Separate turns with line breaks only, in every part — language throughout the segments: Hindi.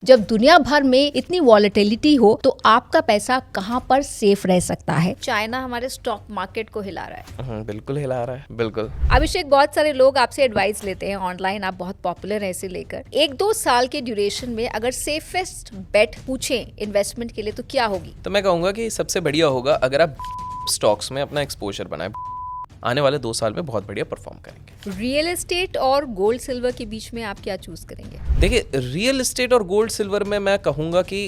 जब दुनिया भर में इतनी वॉलेटिलिटी हो तो आपका पैसा कहां पर सेफ रह सकता है। चाइना हमारे स्टॉक मार्केट को हिला रहा है।
बिल्कुल हिला रहा है, बिल्कुल।
अभिषेक, बहुत सारे लोग आपसे एडवाइस लेते हैं ऑनलाइन, आप बहुत पॉपुलर हैं इसे लेकर। 1-2 साल के ड्यूरेशन में अगर सेफेस्ट बेट पूछें इन्वेस्टमेंट के लिए तो क्या होगी?
तो मैं कहूँगा कि सबसे बढ़िया होगा अगर आप स्टॉक्स में अपना एक्सपोजर बनाए, आने वाले 2 साल में बहुत बढ़िया परफॉर्म करेंगे।
रियल एस्टेट और गोल्ड सिल्वर के बीच में आप क्या चूज करेंगे?
देखिए, रियल एस्टेट और गोल्ड सिल्वर में मैं कहूँगा कि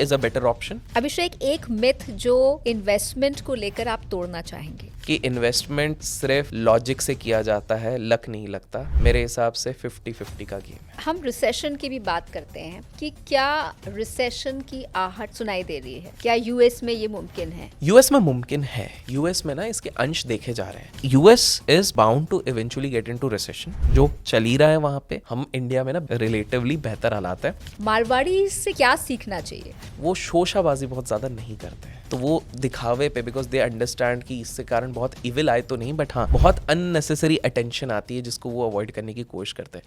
इज अ बेटर ऑप्शन।
अभिषेक, एक मिथ जो इन्वेस्टमेंट को लेकर आप तोड़ना चाहेंगे?
कि इन्वेस्टमेंट सिर्फ लॉजिक से किया जाता है, लक नहीं लगता। मेरे हिसाब से 50-50 का गेम है।
हम रिसेशन की भी बात करते हैं कि क्या रिसेशन की आहट सुनाई दे रही है? क्या यूएस में ये मुमकिन है?
यूएस में मुमकिन है। यूएस में ना इसके अंश देखे जा रहे हैं। US is bound to eventually get into recession, जो चल ही रहा है वहां पे। हम इंडिया में ना रिलेटिवली बेहतर हालात है।
मारवाड़ी से क्या सीखना चाहिए?
वो शोशाबाजी बहुत ज्यादा नहीं करते हैं, तो वो दिखावे पे, बिकॉज दे अंडरस्टैंड कि इससे कारण बहुत इविल आए तो नहीं, बट हाँ बहुत अननेसेसरी अटेंशन आती है जिसको वो अवॉइड करने की कोशिश करते हैं।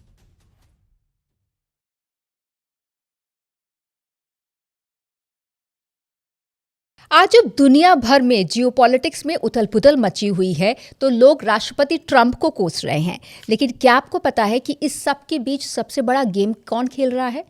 आज जब दुनिया भर में जियोपॉलिटिक्स में उथल-पुथल मची हुई है तो लोग राष्ट्रपति ट्रंप को कोस रहे हैं, लेकिन क्या आपको पता है कि इस सब के बीच सबसे बड़ा गेम कौन खेल रहा है?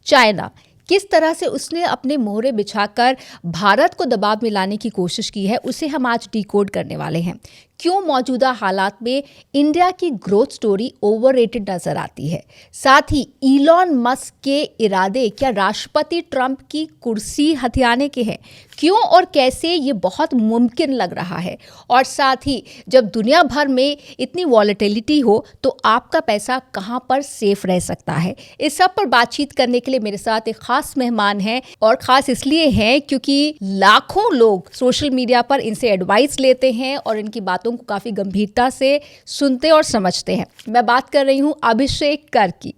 चाइना। किस तरह से उसने अपने मोहरे बिछाकर भारत को दबाव में लाने की कोशिश की है, उसे हम आज डिकोड करने वाले हैं। क्यों मौजूदा हालात में इंडिया की ग्रोथ स्टोरी ओवररेटेड नजर आती है? साथ ही इलॉन मस्क के इरादे क्या राष्ट्रपति ट्रंप की कुर्सी हथियाने के हैं? क्यों और कैसे ये बहुत मुमकिन लग रहा है? और साथ ही जब दुनिया भर में इतनी वॉलेटिलिटी हो तो आपका पैसा कहां पर सेफ रह सकता है? इस सब पर बातचीत करने के लिए मेरे साथ एक खास मेहमान हैं, और खास इसलिए हैं क्योंकि लाखों लोग सोशल मीडिया पर इनसे एडवाइस लेते हैं और इनकी बातों को काफी गंभीरता से सुनते और समझते हैं। मैं बात कर रही हूं अभिषेक कर की।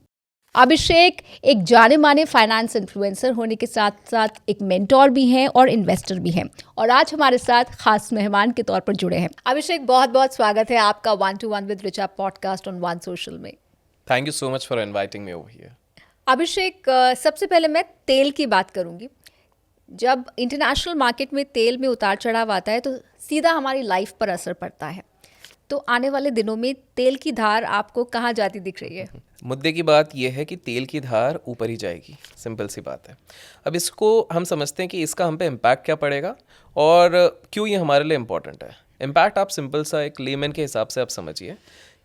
अभिषेक एक जाने माने फाइनेंस इन्फ्लुएंसर होने के साथ साथ एक मेंटोर भी हैं और इन्वेस्टर भी हैं, और आज हमारे साथ खास मेहमान के तौर पर जुड़े हैं। अभिषेक, बहुत बहुत स्वागत है आपका 1 to 1 with Richa podcast on one social में।
Thank you so much for inviting me over here.
Abhishek, सबसे पहले मैं तेल की बात करूंगी। जब इंटरनेशनल मार्केट में तेल में उतार चढ़ाव आता है तो सीधा हमारी लाइफ पर असर पड़ता है। तो आने वाले दिनों में तेल की धार आपको कहाँ जाती दिख रही है?
मुद्दे की बात यह है कि तेल की धार ऊपर ही जाएगी, सिंपल सी बात है। अब इसको हम समझते हैं कि इसका हम पे इम्पैक्ट क्या पड़ेगा और क्यों ये हमारे लिए इम्पॉर्टेंट है। इम्पैक्ट आप सिंपल सा एक लेमैन के हिसाब से आप समझिए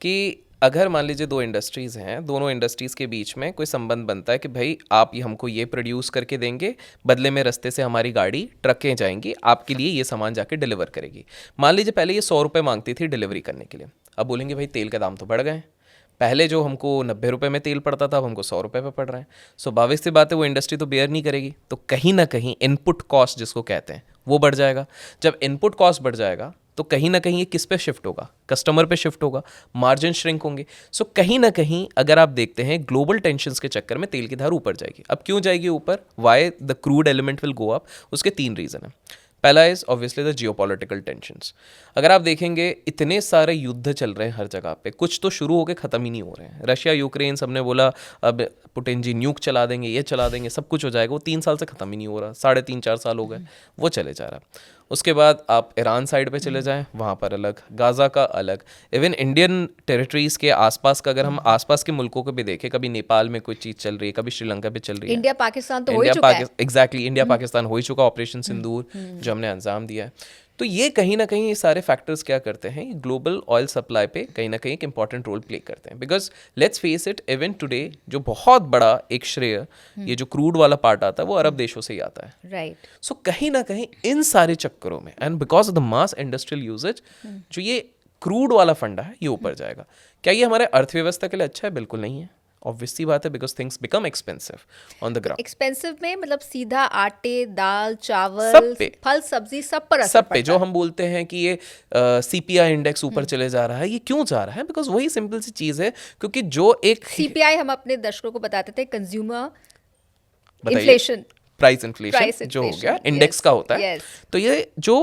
कि अगर मान लीजिए 2 इंडस्ट्रीज़ हैं, दोनों इंडस्ट्रीज़ के बीच में कोई संबंध बनता है कि भाई आप ये हमको ये प्रोड्यूस करके देंगे, बदले में रास्ते से हमारी गाड़ी ट्रकें जाएंगी, आपके लिए ये सामान जाके डिलीवर करेगी। मान लीजिए पहले ये 100 रुपये मांगती थी डिलीवरी करने के लिए, अब बोलेंगे भाई तेल के दाम तो बढ़ गए हैं, पहले जो हमको 90 रुपये में तेल पड़ता था अब हमको 100 रुपये पे पड़ रहा है। स्वाभाविक सी बात है वो इंडस्ट्री तो बेयर नहीं करेगी, तो कहीं ना कहीं इनपुट कॉस्ट जिसको कहते हैं वो बढ़ जाएगा। जब इनपुट कॉस्ट बढ़ जाएगा तो कहीं ना कहीं ये किस पे शिफ्ट होगा? कस्टमर पे शिफ्ट होगा, मार्जिन श्रिंक होंगे। सो कहीं ना कहीं अगर आप देखते हैं ग्लोबल टेंशन्स के चक्कर में तेल की धार ऊपर जाएगी। अब क्यों जाएगी ऊपर? Why the crude element will go up? उसके 3 रीज़न है। पहला is obviously the geopolitical tensions. अगर आप देखेंगे इतने सारे युद्ध चल रहे हैं हर जगह पे, कुछ तो शुरू होके ख़त्म ही नहीं हो रहे हैं। रशिया यूक्रेन, सबने बोला अब पुतिन जी न्यूक चला देंगे, ये चला देंगे, सब कुछ हो जाएगा। वो 3 साल से ख़त्म ही नहीं हो रहा, 3.5-4 साल हो गए, वो चले जा रहा। उसके बाद आप ईरान साइड पे चले जाएं, वहाँ पर अलग, गाज़ा का अलग, इवन इंडियन टेरिटरीज़ के आसपास का अगर हम आसपास के मुल्कों को भी देखें, कभी नेपाल में कोई चीज़ चल रही है, कभी श्रीलंका पे चल रही है,
इंडिया पाकिस्तान तो हो ही चुका है।
एग्जैक्टली, इंडिया पाकिस्तान हो ही चुका, ऑपरेशन सिंदूर जो हमने अंजाम दिया है। तो ये कहीं ना कहीं ये सारे फैक्टर्स क्या करते हैं, ग्लोबल ऑयल सप्लाई पे कहीं ना कहीं एक इंपॉर्टेंट रोल प्ले करते हैं। Because let's face it, even today जो बहुत बड़ा एक श्रेय ये जो क्रूड वाला पार्ट आता है वो अरब देशों से ही आता है,
राइट।
सो कहीं ना कहीं इन सारे चक्करों में and because of the mass industrial uses जो ये क्रूड वाला फंडा है ये ऊपर जाएगा। क्या ये हमारे अर्थव्यवस्था के लिए अच्छा है? बिल्कुल नहीं है, ऑब्वियस सी बात है, because things become expensive on the ground.
Expensive में मतलब सीधा आटे, दाल, चावल,
सब पे,
फल, सब्जी सब पर असर
सब पे।
पड़ता
जो
है।
हम बोलते हैं कि ये सीपीआई इंडेक्स ऊपर चले जा रहा है, ये क्यों जा रहा है? बिकॉज वही सिंपल सी चीज़ है, क्योंकि जो एक
सीपीआई हम अपने दर्शकों को बताते थे, कंज्यूमर
बताइए,
इन्फ्लेशन,
प्राइस इन्फ्लेशन जो हो गया इंडेक्स का होता है। तो ये जो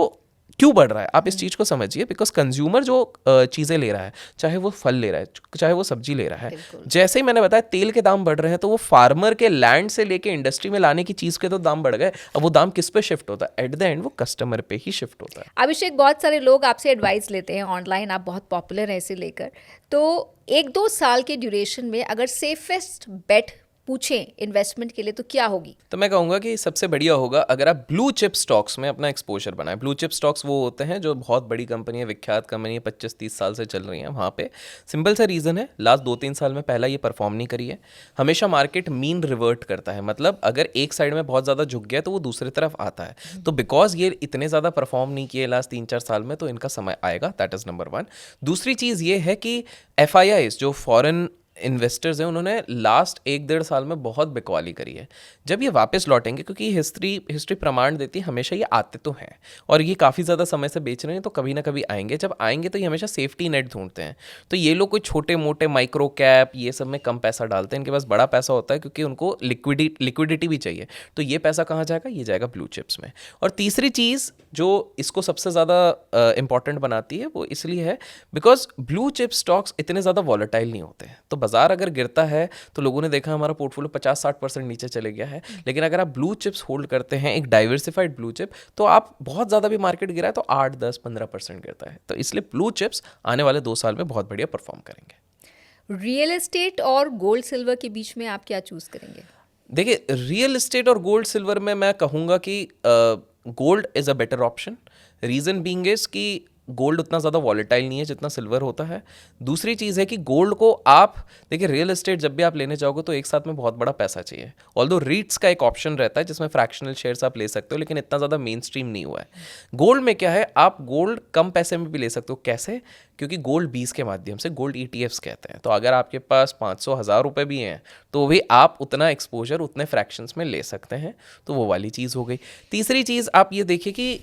क्यों बढ़ रहा है आप इस चीज़ को समझिए, बिकॉज कंज्यूमर जो चीज़ें ले रहा है, चाहे वो फल ले रहा है, चाहे वो सब्जी ले रहा है, जैसे ही मैंने बताया तेल के दाम बढ़ रहे हैं तो वो फार्मर के लैंड से लेके इंडस्ट्री में लाने की चीज़ के तो दाम बढ़ गए, अब वो दाम किस पे शिफ्ट होता है, एट द एंड वो कस्टमर पे ही शिफ्ट होता है।
अभिषेक, बहुत सारे लोग आपसे एडवाइस लेते हैं ऑनलाइन, आप बहुत पॉपुलर हैं इसे लेकर, तो 1-2 साल के ड्यूरेशन में अगर सेफेस्ट बेट पूछें इन्वेस्टमेंट के लिए तो क्या होगी?
तो मैं कहूँगा कि सबसे बढ़िया होगा अगर आप ब्लू चिप स्टॉक्स में अपना एक्सपोजर बनाएं। ब्लू चिप स्टॉक्स वो होते हैं जो बहुत बड़ी कंपनी है, विख्यात कंपनी है, 25-30 साल से चल रही हैं वहाँ पे। सिंपल सा रीज़न है, लास्ट 2-3 साल में पहला ये परफॉर्म नहीं करी है। हमेशा मार्केट मीन रिवर्ट करता है, मतलब अगर एक साइड में बहुत ज़्यादा झुक गया तो वो दूसरी तरफ आता है। तो बिकॉज ये इतने ज़्यादा परफॉर्म नहीं किए लास्ट 3-4 साल में, तो इनका समय आएगा, दैट इज़ नंबर 1। दूसरी चीज़ ये है कि FIIs जो फॉरेन इन्वेस्टर्स हैं उन्होंने लास्ट 1-1.5 साल में बहुत बिकवाली करी है। जब ये वापस लौटेंगे, क्योंकि हिस्ट्री प्रमाण देती है हमेशा ये आते तो हैं और ये काफ़ी ज़्यादा समय से बेच रहे हैं, तो कभी ना कभी आएंगे। जब आएंगे तो ये हमेशा सेफ्टी नेट ढूंढते हैं। तो ये लोग कोई छोटे मोटे माइक्रो कैप ये सब में कम पैसा डालते हैं, इनके पास बड़ा पैसा होता है क्योंकि उनको लिक्विडिटी भी चाहिए। तो ये पैसा कहाँ जाएगा, ये जाएगा ब्लू चिप्स में। और तीसरी चीज़ जो इसको सबसे ज़्यादा इंपॉर्टेंट बनाती है वो इसलिए है बिकॉज ब्लू चिप स्टॉक्स इतने ज़्यादा वॉलेटाइल नहीं होते हैं। तो बाजार अगर गिरता है तो लोगों ने देखा हमारा पोर्टफोलियो 50-60% नीचे चले गया है, लेकिन अगर आप ब्लू चिप्स होल्ड करते हैं, एक डाइवर्सिफाइड ब्लू चिप, तो आप बहुत ज़्यादा भी मार्केट गिरा है तो 8-10-15% गिरता है। तो इसलिए ब्लू चिप्स आने वाले 2 साल में बहुत बढ़िया परफॉर्म करेंगे।
रियल एस्टेट और गोल्ड सिल्वर के बीच में आप क्या चूज करेंगे?
देखिए, रियल एस्टेट और गोल्ड सिल्वर में मैं कहूँगा कि gold is a better option. Reason being is कि गोल्ड उतना ज़्यादा वॉलेटाइल नहीं है जितना सिल्वर होता है। दूसरी चीज़ है कि गोल्ड को आप देखिए, रियल एस्टेट जब भी आप लेने जाओगे तो एक साथ में बहुत बड़ा पैसा चाहिए। ऑल्दो रीट्स का एक ऑप्शन रहता है जिसमें फ्रैक्शनल शेयर्स आप ले सकते हो, लेकिन इतना ज़्यादा मेन स्ट्रीम नहीं हुआ है। गोल्ड में क्या है, आप गोल्ड कम पैसे में भी ले सकते हो। कैसे? क्योंकि गोल्ड बीस के माध्यम से, गोल्ड ETFs कहते हैं। तो अगर आपके पास 500-1000 रुपये भी हैं तो भी आप उतना एक्सपोजर उतने फ्रैक्शंस में ले सकते हैं। तो वो वाली चीज़ हो गई। तीसरी चीज़ आप ये देखिए कि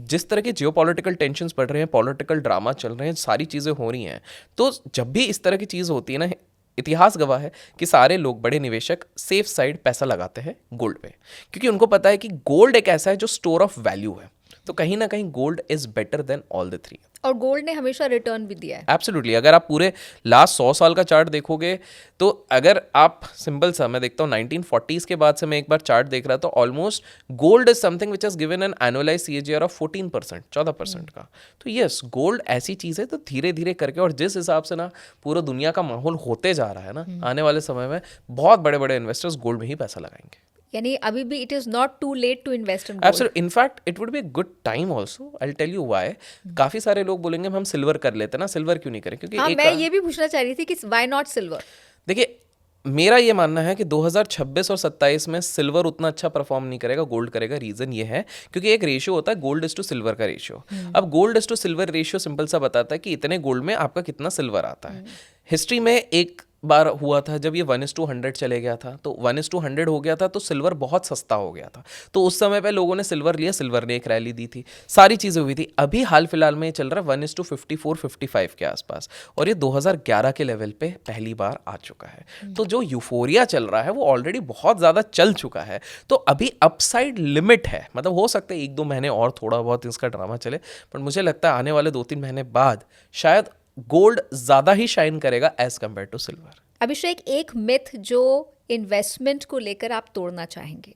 जिस तरह के जियोपॉलिटिकल टेंशन्स बढ़ रहे हैं, पॉलिटिकल ड्रामा चल रहे हैं, सारी चीज़ें हो रही हैं, तो जब भी इस तरह की चीज़ होती है ना, इतिहास गवाह है कि सारे लोग, बड़े निवेशक सेफ साइड पैसा लगाते हैं गोल्ड पे, क्योंकि उनको पता है कि गोल्ड एक ऐसा है जो स्टोर ऑफ वैल्यू है। तो कहीं ना कहीं gold is better than all the 3।
और गोल्ड ने हमेशा रिटर्न भी दिया है।
एब्सोल्युटली। अगर आप पूरे लास्ट 100 साल का चार्ट देखोगे तो अगर आप सिंपल सा, मैं देखता हूँ 1940s के बाद से मैं एक बार चार्ट देख रहा था, almost gold is something which has given an annualise CAGR of 14%, 14% का। तो यस, गोल्ड ऐसी चीज़ है, तो धीरे धीरे करके, और जिस हिसाब से ना पूरा दुनिया का माहौल होते जा रहा है ना, आने वाले समय में बहुत बड़े बड़े इन्वेस्टर्स गोल्ड में ही पैसा लगाएंगे।
यानी अभी भी it is not too late to invest in gold.
Absolutely. In fact it would be a good time also. I will tell you why. काफी सारे लोग बोलेंगे हम सिल्वर कर लेते हैं ना, सिल्वर क्यों नहीं करें? क्योंकि
हाँ, मैं ये भी पूछना चाह रही थी कि व्हाई नॉट सिल्वर?
देखिए, मेरा ये मानना है कि 2026 और 27 में सिल्वर उतना अच्छा परफॉर्म नहीं करेगा, गोल्ड करेगा। रीजन ये है क्योंकि एक रेशियो होता है गोल्ड इज टू सिल्वर का रेशियो। अब gold is to silver ratio simple सा बताता है कि इतने गोल्ड में आपका कितना सिल्वर आता है। हिस्ट्री में एक बार हुआ था जब ये 1:100 चले गया था, तो 1:100 हो गया था तो सिल्वर बहुत सस्ता हो गया था। तो उस समय पे लोगों ने सिल्वर लिया, सिल्वर ने एक रैली दी थी, सारी चीज़ें हुई थी। अभी हाल फिलहाल में ये चल रहा है 1:54-55 के आसपास, और ये 2011 के लेवल पे पहली बार आ चुका है। तो जो यूफोरिया चल रहा है वो ऑलरेडी बहुत ज़्यादा चल चुका है। तो अभी अपसाइड लिमिट है, मतलब हो सकता है 1-2 महीने और थोड़ा बहुत इसका ड्रामा चले, पर मुझे लगता है आने वाले 2-3 महीने बाद शायद गोल्ड ज़्यादा ही शाइन करेगा एज कम्पेयर टू सिल्वर।
अभिषेक, एक मिथ जो इन्वेस्टमेंट को लेकर आप तोड़ना चाहेंगे?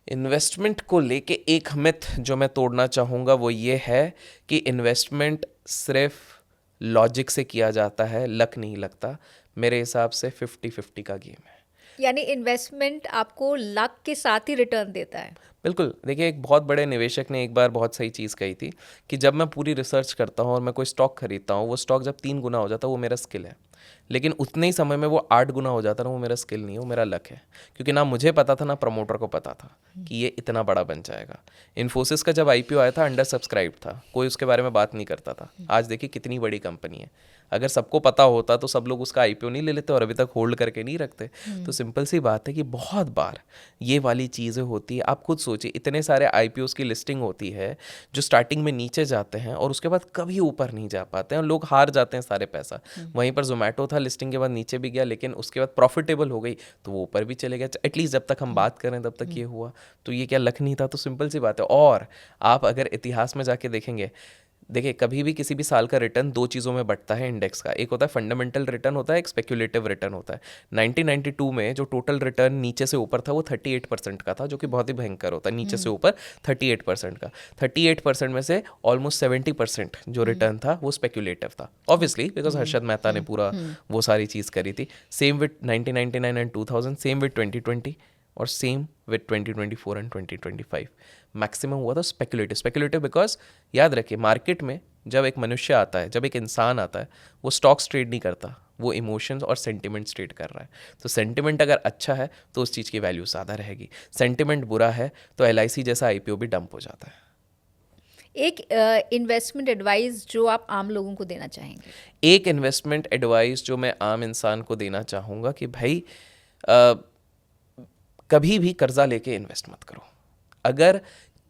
इन्वेस्टमेंट को लेके एक मिथ जो मैं तोड़ना चाहूँगा वो ये है कि इन्वेस्टमेंट सिर्फ लॉजिक से किया जाता है, लक नहीं लगता। मेरे हिसाब से 50-50 का गेम है।
यानी इन्वेस्टमेंट आपको लक के साथ ही रिटर्न देता है?
बिल्कुल। देखिए, एक बहुत बड़े निवेशक ने एक बार बहुत सही चीज़ कही थी कि जब मैं पूरी रिसर्च करता हूँ और मैं कोई स्टॉक खरीदता हूँ, वो स्टॉक जब 3 गुना हो जाता है वो मेरा स्किल है, लेकिन उतने ही समय में वो 8 गुना हो जाता है, वो मेरा स्किल नहीं है, वो मेरा लक है। क्योंकि ना मुझे पता था ना प्रमोटर को पता था कि ये इतना बड़ा बन जाएगा। इन्फोसिस का जब IPO आया था, अंडर सब्सक्राइब था, कोई उसके बारे में बात नहीं करता था। आज देखिए कितनी बड़ी कंपनी है। अगर सबको पता होता तो सब लोग उसका आईपीओ नहीं ले लेते और अभी तक होल्ड करके नहीं रखते। तो सिंपल सी बात है कि बहुत बार ये वाली चीज़ें होती है। आप खुद सोचिए, इतने सारे आईपीओस की लिस्टिंग होती है जो स्टार्टिंग में नीचे जाते हैं और उसके बाद कभी ऊपर नहीं जा पाते हैं और लोग हार जाते हैं सारे पैसा। वहीं पर जोमेटो था, लिस्टिंग के बाद नीचे भी गया, लेकिन उसके बाद प्रॉफिटेबल हो गई तो वो ऊपर भी चले गया। एटलीस्ट जब तक हम बात करें तब तक ये हुआ। तो ये क्या लक नहीं था? तो सिंपल सी बात है। और आप अगर इतिहास में जाके देखेंगे, देखिए कभी भी किसी भी साल का रिटर्न दो चीज़ों में बढ़ता है इंडेक्स का। एक होता है फंडामेंटल रिटर्न होता है, एक स्पेक्यूलेटिव रिटर्न होता है। 1992 में जो टोटल रिटर्न नीचे से ऊपर था वो 38% का था, जो कि बहुत ही भयंकर होता है। नीचे से ऊपर 38% का, 38% में से ऑलमोस्ट 70% जो रिटर्न था वो स्पेक्यूलेटिव था, ऑब्वियसली बिकॉज हर्षद मेहता ने पूरा वो सारी चीज़ करी थी। Same with 1999 and 2000, same with 2020 और सेम विद 2024 एंड 2025। मैक्सिमम हुआ था स्पेकुलेटिव। स्पेकुलेटिव बिकॉज याद रखिए, मार्केट में जब एक मनुष्य आता है, जब एक इंसान आता है, वो स्टॉक्स ट्रेड नहीं करता, वो इमोशंस और सेंटिमेंट्स ट्रेड कर रहा है। तो सेंटिमेंट अगर अच्छा है तो उस चीज़ की वैल्यू ज़्यादा रहेगी, सेंटिमेंट बुरा है तो LIC जैसा आईपीओ भी डंप हो जाता है।
एक इन्वेस्टमेंट एडवाइस जो आप आम लोगों को देना चाहेंगे?
एक इन्वेस्टमेंट एडवाइस जो मैं आम इंसान को देना चाहूँगा कि भाई अ, कभी भी कर्जा लेके इन्वेस्ट मत करो। अगर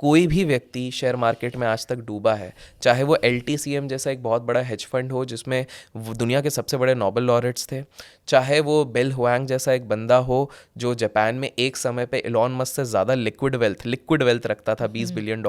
कोई भी व्यक्ति शेयर मार्केट में आज तक डूबा है, चाहे वो LTCM जैसा एक बहुत बड़ा हेज फंड हो जिसमें दुनिया के सबसे बड़े नोबेल लॉरेट्स थे, चाहे वो बिल हुआंग जैसा एक बंदा हो जो जापान में एक समय पे इलॉन मस्क से ज़्यादा लिक्विड वेल्थ रखता था, $20 बिलियन,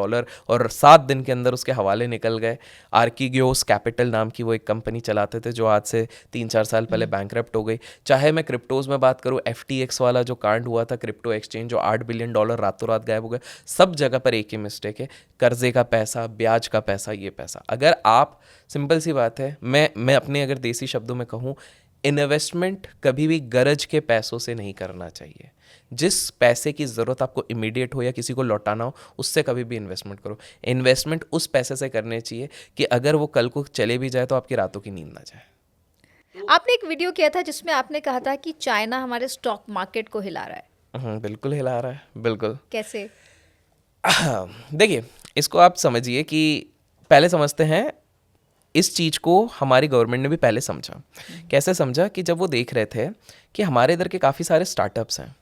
और 7 दिन के अंदर उसके हवाले निकल गए। आर्किगियोस कैपिटल नाम की वो एक कंपनी चलाते थे जो आज से 3-4 साल पहले बैंकरप्ट हो गई। चाहे मैं क्रिप्टोज़ में बात करूँ, FTX वाला जो कांड हुआ था, क्रिप्टो एक्सचेंज जो $8 बिलियन रातों रात गायब हो गए। सब जगह पर एक ही मिस्टेक है, कर्जे का पैसा, ब्याज का पैसा, ये पैसा। अगर आप, सिंपल सी बात है, मैं अपने अगर देसी शब्दों में कहूँ, इन्वेस्टमेंट कभी भी गरज के पैसों से नहीं करना चाहिए। जिस पैसे की ज़रूरत आपको इमीडिएट हो या किसी को लौटाना हो, उससे कभी भी इन्वेस्टमेंट करो। इन्वेस्टमेंट उस पैसे से करने चाहिए कि अगर वो कल को चले भी जाए तो आपकी रातों की नींद ना जाए।
आपने एक वीडियो किया था जिसमें आपने कहा था कि चाइना हमारे स्टॉक मार्केट को हिला रहा है।
बिल्कुल हिला रहा है, बिल्कुल।
कैसे?
देखिए, इसको आप समझिए कि पहले समझते हैं, इस चीज़ को हमारी गवर्नमेंट ने भी पहले समझा। कैसे समझा? कि जब वो देख रहे थे कि हमारे इधर के काफ़ी सारे स्टार्टअप्स हैं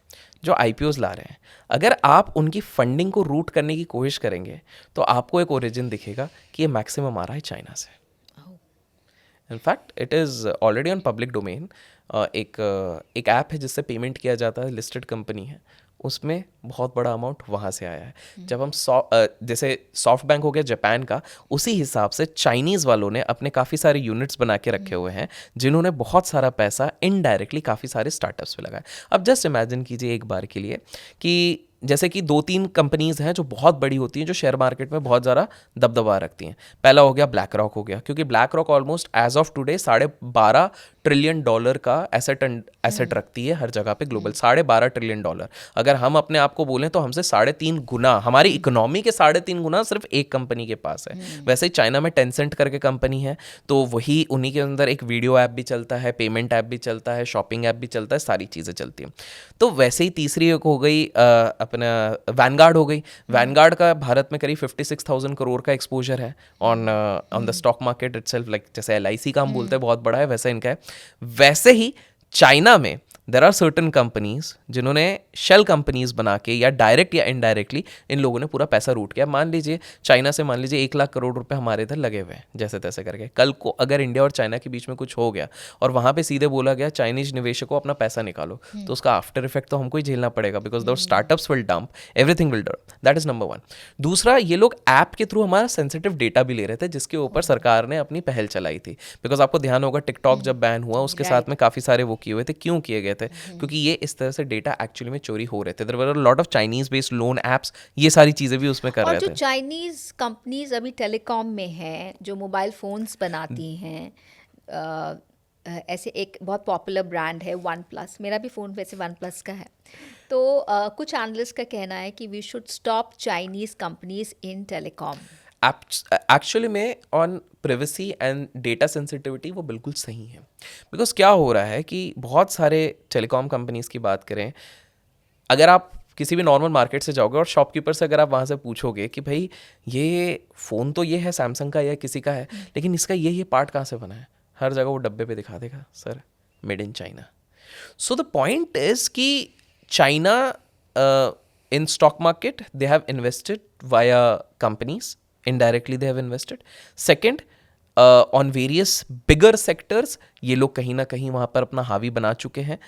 जो IPOs ला रहे हैं, अगर आप उनकी फंडिंग को रूट करने की कोशिश करेंगे तो आपको एक ओरिजिन दिखेगा कि ये मैक्सिमम आ रहा है चाइना से। In fact it is already on public domain. एक ऐप है जिससे पेमेंट किया जाता है, लिस्टेड कंपनी है, उसमें बहुत बड़ा अमाउंट वहाँ से आया है। जब हम जैसे सॉफ्ट बैंक हो गया जापान का, उसी हिसाब से चाइनीज़ वालों ने अपने काफ़ी सारे यूनिट्स बना के रखे हुए हैं जिन्होंने बहुत सारा पैसा इनडायरेक्टली काफ़ी सारे स्टार्टअप्स पे लगाया। अब जस्ट इमेजिन कीजिए एक बार के लिए कि जैसे कि 2-3 कंपनीज़ हैं जो बहुत बड़ी होती हैं, जो शेयर मार्केट में बहुत ज़्यादा दबदबा रखती हैं। पहला हो गया ब्लैक रॉक हो गया, क्योंकि black rock almost as of today $12.5 trillion का एसेट रखती है हर जगह पे ग्लोबल। $12.5 ट्रिलियन। अगर हम अपने आप को बोलें तो हमसे 3.5 गुना, हमारी इकोनॉमी के 3.5 गुना सिर्फ एक कंपनी के पास है। वैसे ही चाइना में टेंसेंट करके कंपनी है, तो वही उन्हीं के अंदर एक वीडियो ऐप भी चलता है, पेमेंट ऐप भी चलता है, शॉपिंग ऐप भी चलता है, सारी चीज़ें चलती हैं। तो वैसे ही तीसरी एक हो गई अपना वैनगार्ड हो गई। वैनगार्ड का भारत में करीब 56,000 करोड़ का एक्सपोजर है on the stock market itself. Like जैसे LIC का हम बोलते हैं बहुत बड़ा है, वैसा इनका है। वैसे ही चाइना में देर आर सर्टन कंपनीज जिन्होंने शेल कंपनीज बना के या डायरेक्ट या इनडायरेक्टली इन लोगों ने पूरा पैसा रूट किया। मान लीजिए चाइना से 1 लाख करोड़ रुपए हमारे इधर लगे हुए हैं जैसे तैसे करके। कल को अगर इंडिया और चाइना के बीच में कुछ हो गया और वहाँ पे सीधे बोला गया चाइनीज निवेशकों अपना पैसा निकालो, तो उसका आफ्टर इफेक्ट तो हमको ही झेलना पड़ेगा, बिकॉज दो startups will dump, everything will dump. That is number 1। दूसरा, ये लोग ऐप के थ्रू हमारा सेंसिटिव डेटा भी ले रहे थे, जिसके ऊपर सरकार ने अपनी पहल चलाई थी। बिकॉज आपको ध्यान होगा टिकटॉक जब बैन हुआ उसके साथ में काफ़ी सारे वो किए हुए थे। क्यों किए गए थे? क्योंकि ये इस तरह से डेटा एक्चुअली में चोरी हो रहे थे। There were a lot of Chinese based loan apps, ये सारी चीज़ें भी उसमें कर रहे थे।
और जो चाइनीज कंपनीज अभी टेलीकॉम में हैं, जो मोबाइल फोन्स बनाती हैं, ऐसे एक बहुत पॉपुलर ब्रांड है वन प्लस, मेरा भी फ़ोन वैसे वन प्लस का है। तो कुछ एनालिस्ट का कहना है कि we should stop Chinese companies in telecom.
Actually में on privacy and data sensitivity वो बिल्कुल सही है। बिकॉज क्या हो रहा है कि बहुत सारे टेलीकॉम कंपनीज की बात करें, अगर आप किसी भी नॉर्मल मार्केट से जाओगे और शॉपकीपर से अगर आप वहाँ से पूछोगे कि भाई ये फ़ोन तो ये है सैमसंग का या किसी का है, लेकिन इसका ये पार्ट कहाँ से बना है, हर जगह वो डब्बे पे दिखा देगा sir made in China. So the point is कि China in stock market they have invested via companies, indirectly they have invested. Second, on various bigger sectors ये लोग कहीं ना कहीं वहाँ पर अपना हावी बना चुके हैं.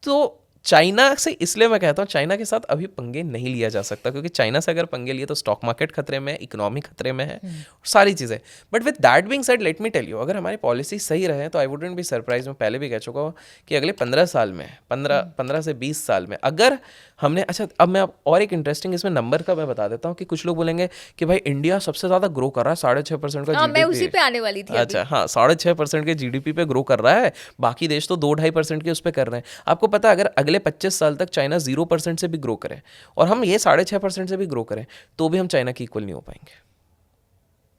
तो चाइना से इसलिए मैं कहता हूँ चाइना के साथ अभी पंगे नहीं लिया जा सकता, क्योंकि चाइना से अगर पंगे लिए तो स्टॉक मार्केट खतरे में है, इकोनॉमी खतरे में है, सारी चीज़ें. But with that being said let me tell you, अगर हमारी पॉलिसी सही रहे तो आई वुडंट बी सरप्राइज, मैं पहले भी कह चुका हूँ कि अगले 15 साल में 15 से 20 साल में अगर हमने, अच्छा अब मैं और एक इंटरेस्टिंग इसमें नंबर का मैं बता देता हूँ कि कुछ लोग बोलेंगे कि भाई इंडिया सबसे ज़्यादा ग्रो कर रहा है, 6.5% का
मैं
GDP.
उसी पे आने वाली थी.
अच्छा हाँ, 6.5% के GDP पे ग्रो कर रहा है, बाकी देश तो 2-2.5% के उस पर कर रहे हैं. आपको पता है अगर अगले 25 साल तक चाइना 0% से भी ग्रो करे और हम ये 6.5% से भी ग्रो करें तो भी हम चाइना की इक्वल नहीं हो पाएंगे.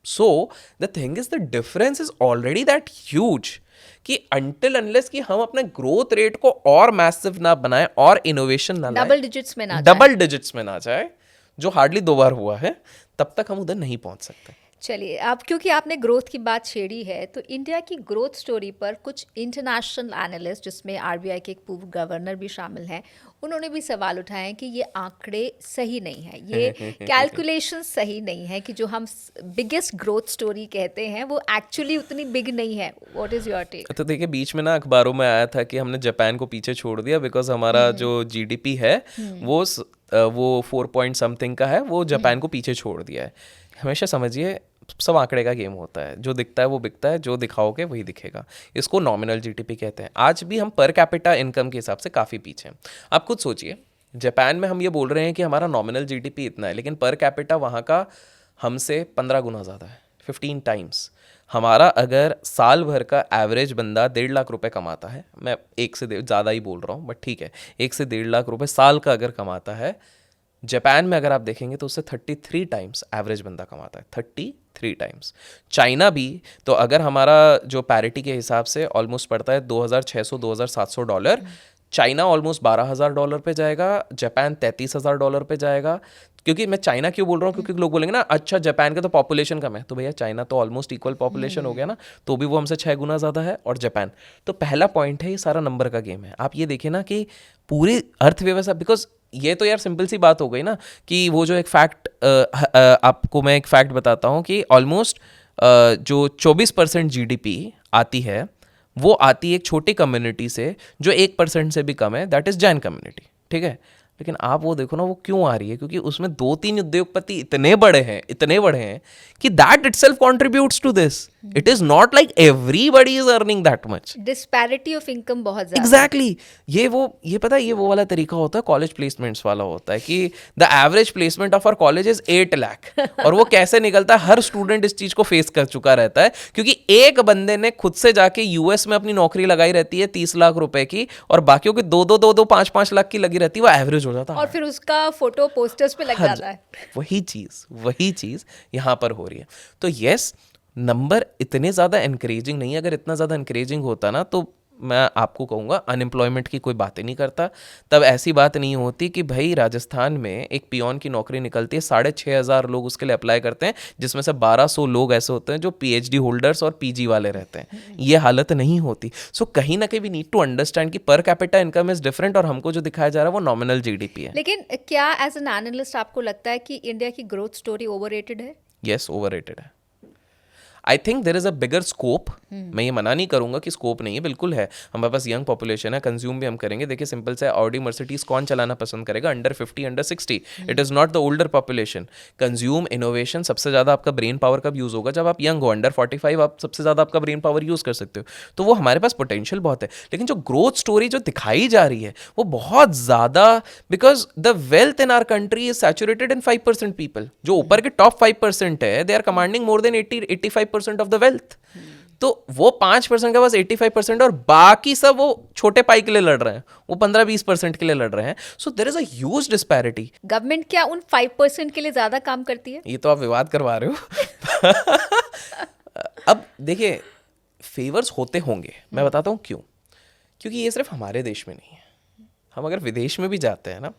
So the thing is the difference is already that huge कि अनटिल अनलेस कि हम अपने ग्रोथ रेट को और मैसिव ना बनाएं और इनोवेशन ना लाएं,
डबल डिजिट्स में ना
जाए, जो हार्डली 2 बार हुआ है, तब तक हम उधर नहीं पहुंच सकते.
चलिए, अब क्योंकि आपने ग्रोथ की बात छेड़ी है तो इंडिया की ग्रोथ स्टोरी पर कुछ इंटरनेशनल एनालिस्ट, जिसमें आरबीआई के एक पूर्व गवर्नर भी शामिल हैं, उन्होंने भी सवाल उठाए हैं कि ये आंकड़े सही नहीं हैं, ये कैलकुलेशन सही नहीं है, कि जो हम बिगेस्ट ग्रोथ स्टोरी कहते हैं वो एक्चुअली उतनी बिग नहीं है. What is your take?
तो देखिए, बीच में ना अखबारों में आया था कि हमने जापान को पीछे छोड़ दिया बिकॉज हमारा जो GDP है वो 4 पॉइंट समथिंग का है, वो जापान को पीछे छोड़ दिया है. हमेशा समझिए सब आंकड़े का गेम होता है, जो दिखता है वो बिकता है, जो दिखाओगे वही दिखेगा. इसको नॉमिनल GDP कहते हैं. आज भी हम पर कैपिटा इनकम के हिसाब से काफ़ी पीछे हैं. आप खुद सोचिए, जापान में हम ये बोल रहे हैं कि हमारा नॉमिनल GDP इतना है, लेकिन पर कैपिटा वहाँ का हमसे 15 गुना ज़्यादा है, 15 टाइम्स. हमारा अगर साल भर का एवरेज बंदा 1.5 लाख रुपए कमाता है, मैं 1 से ज़्यादा ही बोल रहा हूँ बट ठीक है, 1 से 1.5 लाख रुपए साल का अगर कमाता है, जापान में अगर आप देखेंगे तो उससे 33 टाइम्स एवरेज बंदा कमाता है, 33 टाइम्स. चाइना भी, तो अगर हमारा जो पैरिटी के हिसाब से ऑलमोस्ट पड़ता है $2,600-2,700, चाइना ऑलमोस्ट $12,000 पे जाएगा, जापान $33,000 पे जाएगा. क्योंकि मैं चाइना क्यों बोल रहा हूँ, क्योंकि लोग बोलेंगे ना अच्छा जापान का तो पॉपुलेशन कम है, तो भैया चाइना तो ऑलमोस्ट इक्वल पॉपुलेशन हो गया ना, तो भी वो हमसे 6 गुना ज़्यादा है. और जापान, तो पहला पॉइंट है, ये सारा नंबर का गेम है. आप ये देखिए ना कि पूरी अर्थव्यवस्था, बिकॉज ये तो यार सिंपल सी बात हो गई ना कि वो जो एक फैक्ट, आपको मैं एक फैक्ट बताता हूँ कि ऑलमोस्ट जो 24% GDP आती है वो आती है एक छोटी कम्युनिटी से जो 1% से भी कम है, दैट इज़ जैन कम्युनिटी. ठीक है, लेकिन आप वो देखो ना वो क्यों आ रही है, क्योंकि उसमें 2-3 उद्योगपति इतने बड़े हैं कि that itself contributes to this. It is not like everybody is earning that much.
Disparity of income बहुत ज्यादा.
एग्जैक्टली. ये पता है, ये वो वाला तरीका होता है, कॉलेज प्लेसमेंट्स वाला होता है कि the average placement of our college is 8 lakh. और वो कैसे निकलता है, हर स्टूडेंट इस चीज को फेस कर चुका रहता है, क्योंकि एक बंदे ने खुद से जाके US में अपनी नौकरी लगाई रहती है 30 लाख रुपए की, और बाकियों की 2-2, 5-5 लाख की लगी रहती है, वो एवरेज हो जाता है.
और फिर उसका फोटो पोस्टर्स पे लग जाता है.
वही चीज यहाँ पर हो रही है. तो यस, नंबर इतने ज़्यादा एनकरेजिंग नहीं है. अगर इतना ज़्यादा एनकरेजिंग होता ना तो मैं आपको कहूँगा अनएम्प्लॉयमेंट की कोई बात ही नहीं करता. तब ऐसी बात नहीं होती कि भाई राजस्थान में एक पियोन की नौकरी निकलती है, 6,500 लोग उसके लिए अप्लाई करते हैं, जिसमें से 1,200 लोग ऐसे होते हैं जो PhD होल्डर्स और PG वाले रहते हैं. ये हालत नहीं होती. सो कहीं ना कहीं वी नीड टू अंडरस्टैंड कि per capita income is different, और हमको जो दिखाया जा रहा है वो नॉमिनल GDP है.
लेकिन क्या एज एन एनालिस्ट आपको लगता है कि इंडिया की ग्रोथ स्टोरी ओवररेटेड है?
यस, ओवररेटेड है. I think there is a bigger scope. मैं ये मना नहीं करूंगा कि स्कोप नहीं है, बिल्कुल है. हमारे पास यंग पॉपुलेशन है, कंज्यूम भी हम करेंगे. देखिए सिंपल से ऑडी मर्सिडीज कौन चलाना पसंद करेगा? Under 50, under 60. It is not the older population. Consume, innovation, सबसे ज़्यादा आपका ब्रेन पावर कब यूज़ होगा? जब आप यंग हो. अंडर 45 आप सबसे ज़्यादा आपका ब्रेन पावर यूज़ कर सकते हो. तो वो हमारे पास पोटेंशियल बहुत है. लेकिन जो ग्रोथ स्टोरी जो दिखाई जा रही है वो बहुत ज़्यादा, because the wealth in our country is saturated in 5% people. जो ऊपर के टॉप 5% है, they are commanding more than 80-85% of the wealth. तो वो 5% के पास 85%, और बाकी सब वो छोटे पाई के लिए लड़ रहे हैं, वो 15-20% के लिए लड़ रहे हैं. So there is a huge disparity.
Government क्या उन 5% के लिए ज्यादा काम करती है?
ये तो आप विवाद करवा रहे हो. अब देखिए, फेवर्स होते होंगे, मैं बताता हूँ क्यों. क्योंकि ये सिर्फ हमारे देश में नहीं है. हम अगर विदेश में भी जाते हैं ना,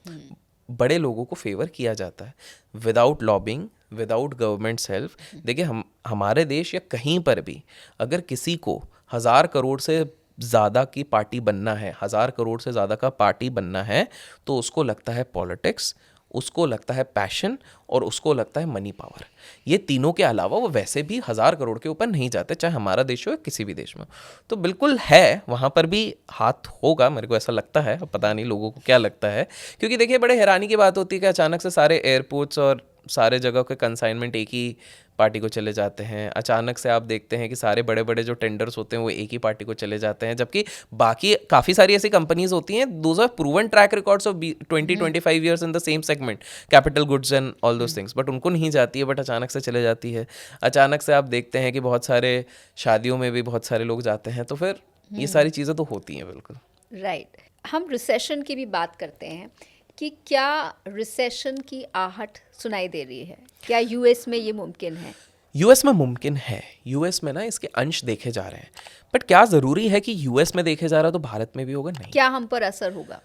बड़े लोगों को फेवर किया जाता है without lobbying, without governments help. देखिए, हमारे देश या कहीं पर भी अगर किसी को 1000 करोड़ से ज़्यादा की पार्टी बनना है, 1000 करोड़ से ज़्यादा का पार्टी बनना है, तो उसको लगता है पॉलिटिक्स, उसको लगता है पैशन और उसको लगता है मनी पावर। ये तीनों के अलावा वो वैसे भी 1000 करोड़ के ऊपर नहीं जाते, चाहे हमारा देश हो या किसी भी देश में। तो बिल्कुल है, वहाँ पर भी हाथ होगा, मेरे को ऐसा लगता है, पता नहीं लोगों को क्या लगता है। क्योंकि देखिए बड़े हैरानी की बात होती है कि अचानक से सारे एयरपोर्ट्स और सारे जगह के कंसाइनमेंट एक ही पार्टी को चले जाते हैं। अचानक से आप देखते हैं कि सारे बड़े बड़े जो टेंडर्स होते हैं वो एक ही पार्टी को चले जाते हैं, जबकि बाकी काफ़ी सारी ऐसी कंपनीज होती हैं, those are proven track records of 20-25 years in the same segment, capital goods and all those things, but उनको नहीं जाती है, बट अचानक से चले जाती है। अचानक से आप देखते हैं कि बहुत सारे शादियों में भी बहुत सारे लोग जाते हैं, तो फिर ये सारी चीज़ें तो होती हैं बिल्कुल।
राइट। हम रिसेशन की भी बात करते हैं कि क्या रिसेशन की आहट सुनाई दे रही है? क्या यूएस में ये मुमकिन है?
यूएस में मुमकिन है, यूएस में ना इसके अंश देखे जा रहे हैं, बट क्या ज़रूरी है कि यूएस में देखे जा रहा है तो भारत में भी होगा? नहीं।
क्या हम पर असर होगा?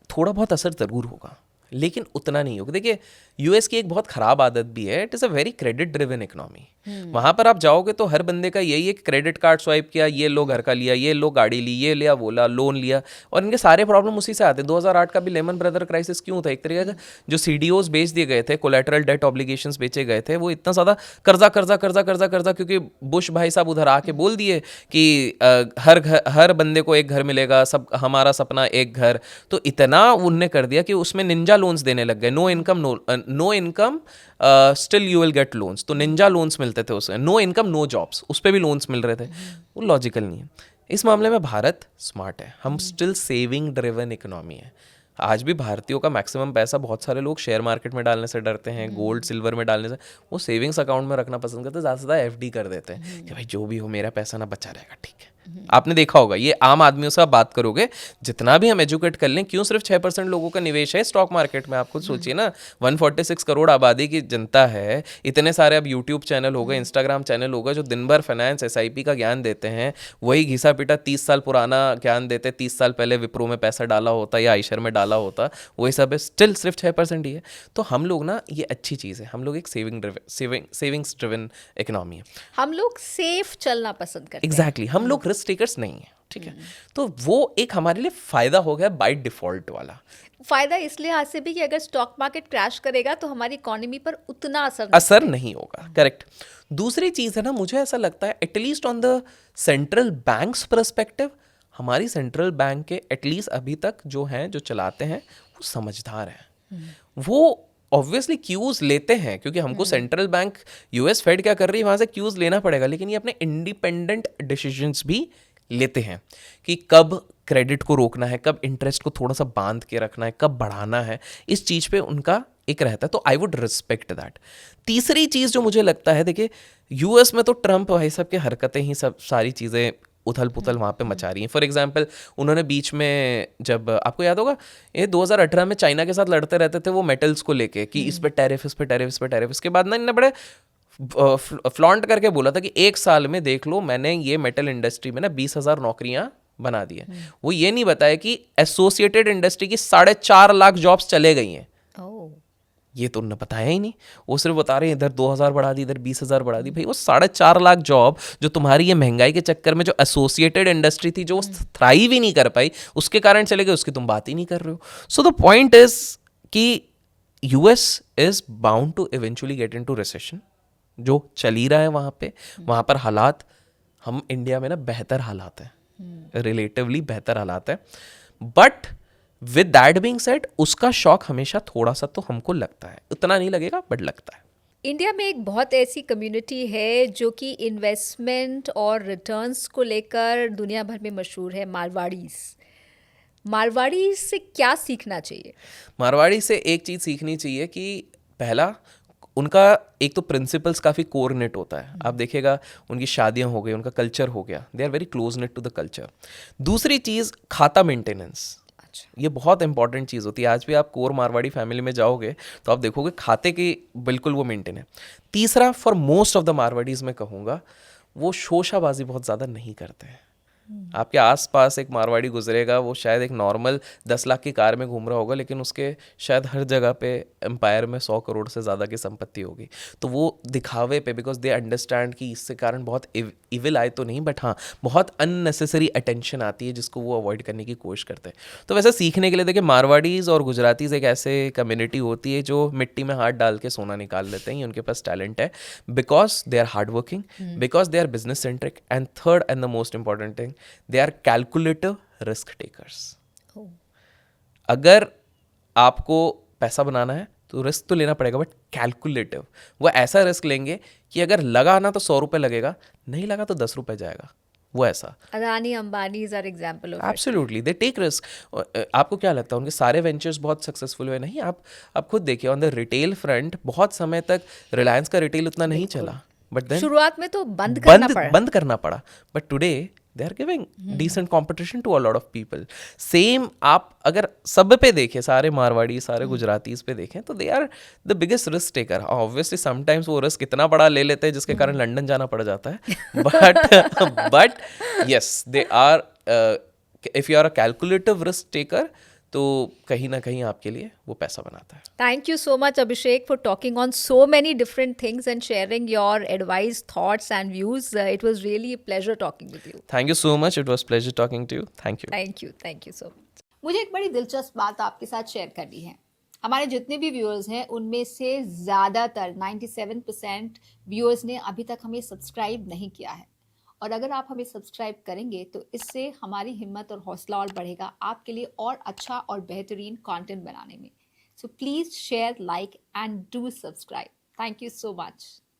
थोड़ा बहुत असर ज़रूर होगा, लेकिन उतना नहीं होगा। देखिए यूएस की एक बहुत ख़राब आदत भी है, it is a very credit driven economy. वहाँ पर आप जाओगे तो हर बंदे का यही है कि क्रेडिट कार्ड स्वाइप किया, ये लो घर का लिया, ये लो गाड़ी ली, ये लिया वो ला, लोन लिया, और इनके सारे प्रॉब्लम उसी से आते हैं। 2008 का भी लेमन ब्रदर क्राइसिस क्यों था? एक तरीके का जो सीडीओज बेच दिए गए थे, कोलेटरल डेट ऑब्लिगेशंस बेचे गए थे, वो इतना ज़्यादा कर्जा कर्जा कर्जा कर्जा कर्जा, क्योंकि बुश भाई साहब उधर आके बोल दिए कि हर बंदे को एक घर मिलेगा, सब हमारा सपना एक घर, तो इतना उनने कर दिया कि उसमें निंजा लोन्स देने लग गए। No income still you will get loans, तो निंजा लोन्स मिलते थे उसमें। नो इनकम नो जॉब्स, उस पर भी लोन्स मिल रहे थे। वो लॉजिकल नहीं है। इस मामले में भारत स्मार्ट है, हम स्टिल सेविंग ड्रिवन इकोनॉमी है। आज भी भारतीयों का मैक्सिमम पैसा, बहुत सारे लोग शेयर मार्केट में डालने से डरते हैं, गोल्ड सिल्वर में डालने से, वो सेविंग्स अकाउंट में रखना पसंद करते हैं, ज़्यादा से ज़्यादा एफडी कर देते हैं कि भाई जो भी हो मेरा पैसा ना बचा रहेगा, ठीक है। आपने देखा होगा, ये आम आदमियों से आप बात करोगे, जितना भी हम एजुकेट कर लें, क्यों सिर्फ 6% लोगों का निवेश है स्टॉक मार्केट में? आप खुद सोचिए ना, 146 करोड़ आबादी की जनता है, इतने सारे अब यूट्यूब चैनल हो गए, इंस्टाग्राम चैनल हो गए, जो दिन भर फाइनेंस SIP का ज्ञान देते हैं, वही घिसा पिटा 30 साल पुराना ज्ञान देते, 30 साल पहले विप्रो में पैसा डाला होता या आइशर में डाला होता, वही सब है, स्टिल सिर्फ 6% ही है। तो हम लोग ना, ये अच्छी चीज़ है, हम लोग एक सेविंग्स ड्रिवन इकोनॉमी है,
हम लोग सेफ चलना पसंद करते हैं।
एग्जैक्टली, हम लोग रिस्क टेकर्स नहीं है, ठीक है। तो वो एक हमारे लिए फायदा हो गया बाय डिफॉल्ट वाला।
फायदा इसलिए आज से भी कि अगर स्टॉक मार्केट क्रैश करेगा तो हमारी इकोनॉमी पर उतना
असर नहीं होगा, करेक्ट। दूसरी चीज़ है ना, मुझे ऐसा लगता है at least on the central banks perspective, हमारी सेंट्रल बैंक के एटलीस्ट अभी तक जो हैं, जो चलाते हैं, वो समझदार हैं। वो ऑब्वियसली क्यूज लेते हैं, क्योंकि हमको सेंट्रल बैंक US फेड क्या कर रही है वहाँ से क्यूज लेना पड़ेगा, लेकिन ये अपने इंडिपेंडेंट डिसीजंस भी लेते हैं कि कब क्रेडिट को रोकना है, कब इंटरेस्ट को थोड़ा सा बांध के रखना है, कब बढ़ाना है, इस चीज़ पे उनका एक रहता है। तो आई वुड रिस्पेक्ट दैट। तीसरी चीज़ जो मुझे लगता है, देखिए US में तो ट्रम्प भाई साहब की हरकतें ही सब सारी चीज़ें उथल पुथल वहाँ पे मचा रही हैं। फॉर एग्जांपल, उन्होंने बीच में, जब आपको याद होगा, ये 2018 में चाइना के साथ लड़ते रहते थे वो मेटल्स को लेके कि इस पे टैरिफ, इस पे टैरिफ, इस पे टैरिफ। इसके बाद ना इन्होंने बड़े फ्लॉन्ट करके बोला था कि 1 साल में देख लो, मैंने ये मेटल इंडस्ट्री में ना 20,000 नौकरियां बना दी है। वो ये नहीं बताया कि एसोसिएटेड इंडस्ट्री की 4.5 लाख जॉब्स चले गई हैं। ये तो उन्होंने बताया ही नहीं। वो सिर्फ बता रहे हैं इधर 2,000 बढ़ा दी, इधर 20,000 बढ़ा दी। भाई वो 4.5 लाख जॉब जो तुम्हारी ये महंगाई के चक्कर में जो एसोसिएटेड इंडस्ट्री थी, जो थ्राइव ही नहीं कर पाई, उसके कारण चले गए, उसकी तुम बात ही नहीं कर रहे हो। सो द पॉइंट इज कि US is bound to eventually get into recession, जो चल ही रहा है वहाँ पे। वहाँ पर हालात, हम इंडिया में ना बेहतर हालात है, रिलेटिवली बेहतर हालात है, but with that being said, उसका शॉक हमेशा थोड़ा सा तो हमको लगता है, उतना नहीं लगेगा बट लगता है।
इंडिया में एक बहुत ऐसी कम्युनिटी है जो कि इन्वेस्टमेंट और रिटर्न्स को लेकर दुनिया भर में मशहूर है, मारवाड़ीज। मारवाड़ी से क्या सीखना चाहिए?
मारवाड़ी से एक चीज़ सीखनी चाहिए कि पहला, उनका एक तो प्रिंसिपल्स काफ़ी कोर नेट होता है। आप देखिएगा, उनकी शादियां हो गई, उनका कल्चर हो गया, they are very close knit to the culture. दूसरी चीज़, खाता मेंटेनेंस, ये बहुत इंपॉर्टेंट चीज़ होती है। आज भी आप कोर मारवाड़ी फैमिली में जाओगे तो आप देखोगे खाते की बिल्कुल वो मेंटेन है। तीसरा, for most of the Marwaris मैं कहूँगा, वो शोशाबाजी बहुत ज़्यादा नहीं करते हैं। आपके आसपास एक मारवाड़ी गुजरेगा, वो शायद एक नॉर्मल 10 लाख की कार में घूम रहा होगा, लेकिन उसके शायद हर जगह पे एम्पायर में 100 करोड़ से ज़्यादा की संपत्ति होगी। तो वो दिखावे पे, बिकॉज दे अंडरस्टैंड कि इससे कारण बहुत इविल आए तो नहीं, बट हाँ बहुत अननेसेसरी अटेंशन आती है जिसको वो अवॉइड करने की कोशिश करते हैं। तो वैसे सीखने के लिए देखिए, मारवाड़ीज़ और गुजरातीज़ एक ऐसे कम्युनिटी होती है जो मिट्टी में हाथ डाल के सोना निकाल लेते हैं, उनके पास टैलेंट है, because they are hard working, because they are business centric, and third and the most important thing, they are calculative risk takers. अगर आपको पैसा बनाना है तो रिस्क तो लेना पड़ेगा, बट कैलकुलेटिव। वो ऐसा रिस्क लेंगे कि अगर लगा ना तो 100 रुपये लगेगा, नहीं लगा तो 10 रुपये जाएगा, वो ऐसा।
Adani Ambani are example of
absolutely, they take risk. आपको क्या लगता है उनके सारे वेंचर्स बहुत सक्सेसफुल हुए? नहीं, आप खुद देखिए, ऑन द रिटेल फ्रंट बहुत समय तक रिलायंस का रिटेल उतना नहीं चला, बट देन
शुरुआत में तो बंद
करना पड़ा, but today they are giving decent competition to a lot of people. Same आप अगर सब पे देखें, सारे मारवाड़ी सारे गुजरातीज पे देखें, तो they are the biggest risk taker. Obviously sometimes वो रिस्क इतना बड़ा ले लेते हैं जिसके कारण लंदन जाना पड़ जाता है, but yes, they are, if you are a calculative risk taker, तो कहीं ना कहीं आपके लिए वो पैसा बनाता है।
Thank you so much, Abhishek, for talking on so many different things and sharing your advice, thoughts, and views. It was really a pleasure talking with you.
Thank you so much. It was pleasure talking to you. Thank you.
Thank you so much. मुझे एक बड़ी दिलचस्प बात आपके साथ शेयर करनी है। हमारे जितने भी व्यूअर्स हैं उनमें से ज़्यादातर 97% व्यूअर्स ने अभी तक हमें सब्सक्राइब नहीं किया है, और अगर आप हमें सब्सक्राइब करेंगे तो इससे हमारी हिम्मत और हौसला और बढ़ेगा आपके लिए और अच्छा और बेहतरीन कंटेंट बनाने में। So please share, like, and do subscribe. Thank you so much.